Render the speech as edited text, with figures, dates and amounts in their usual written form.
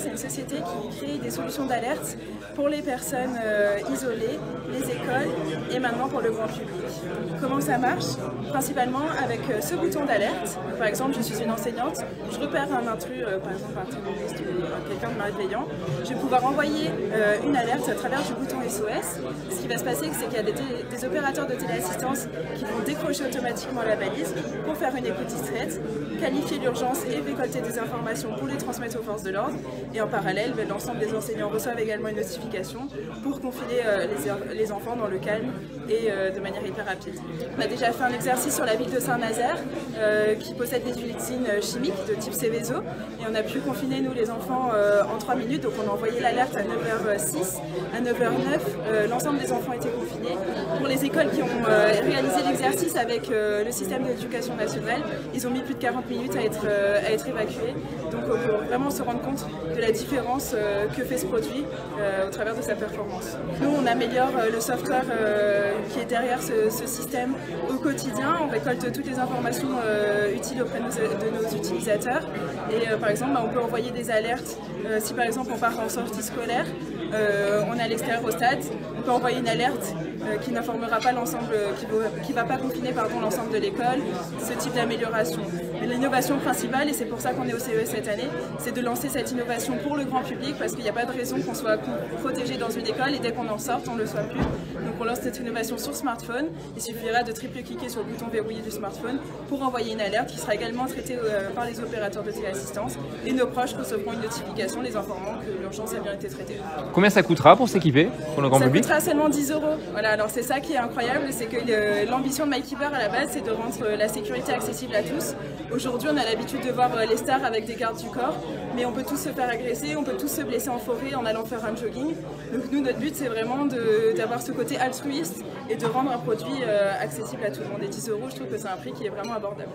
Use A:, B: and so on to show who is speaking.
A: c'est une société qui crée des solutions d'alerte pour les personnes isolées, les écoles et maintenant pour le grand public. Comment ça marche? Principalement avec ce bouton d'alerte. Par exemple, je suis une enseignante, je repère un intrus, par exemple un terroriste ou quelqu'un de malveillant. Je vais pouvoir envoyer une alerte à travers du bouton SOS. Ce qui va se passer, c'est qu'il y a des opérateurs de téléassistance qui vont décrocher automatiquement la balise pour faire une écoute distraite, qualifier l'urgence et récolter des informations pour les transmettre aux forces de l'ordre. Et en parallèle, l'ensemble des enseignants reçoivent également une notification pour confiner les enfants dans le calme et de manière hyper rapide. On a déjà fait un exercice sur la ville de Saint-Nazaire qui possède des usines chimiques de type Seveso et on a pu confiner nous les enfants en 3 minutes. Donc on a envoyé l'alerte à 9h06, à 9h09, l'ensemble des enfants étaient confinés. Pour les écoles qui ont réalisé l'exercice avec le système d'éducation nationale, ils ont mis plus de 40 minutes à être évacués. Donc pour vraiment se rendre compte de la différence que fait ce produit au travers de sa performance. Nous on améliore le software qui est derrière ce système au quotidien. On récolte toutes les informations utiles auprès de nos utilisateurs et par exemple on peut envoyer des alertes si par exemple on part en sortie scolaire, on est à l'extérieur au stade, on peut envoyer une alerte qui n'informera pas l'ensemble, qui va pas confiner l'ensemble de l'école, ce type d'amélioration. L'innovation principale, et c'est pour ça qu'on est au CES cette année, c'est de lancer cette innovation pour le grand public parce qu'il n'y a pas de raison qu'on soit protégé dans une école et dès qu'on en sorte, on ne le soit plus. Donc on lance cette innovation sur smartphone. Il suffira de triple-cliquer sur le bouton verrouillé du smartphone pour envoyer une alerte qui sera également traitée par les opérateurs de téléassistance et nos proches recevront une notification les informant que l'urgence a bien été traitée.
B: Combien ça coûtera pour s'équiper pour le grand public?
A: Ça coûtera seulement 10 €. Voilà, alors c'est ça qui est incroyable, c'est que l'ambition de MyKeeper à la base, c'est de rendre la sécurité accessible à tous. Aujourd'hui, on a l'habitude de voir les stars avec des gardes du corps, mais on peut tous se faire agresser, on peut tous se blesser en forêt en allant faire un jogging. Donc nous, notre but, c'est vraiment d'avoir ce côté altruiste et de rendre un produit accessible à tout le monde. Et 10 €, je trouve que c'est un prix qui est vraiment abordable.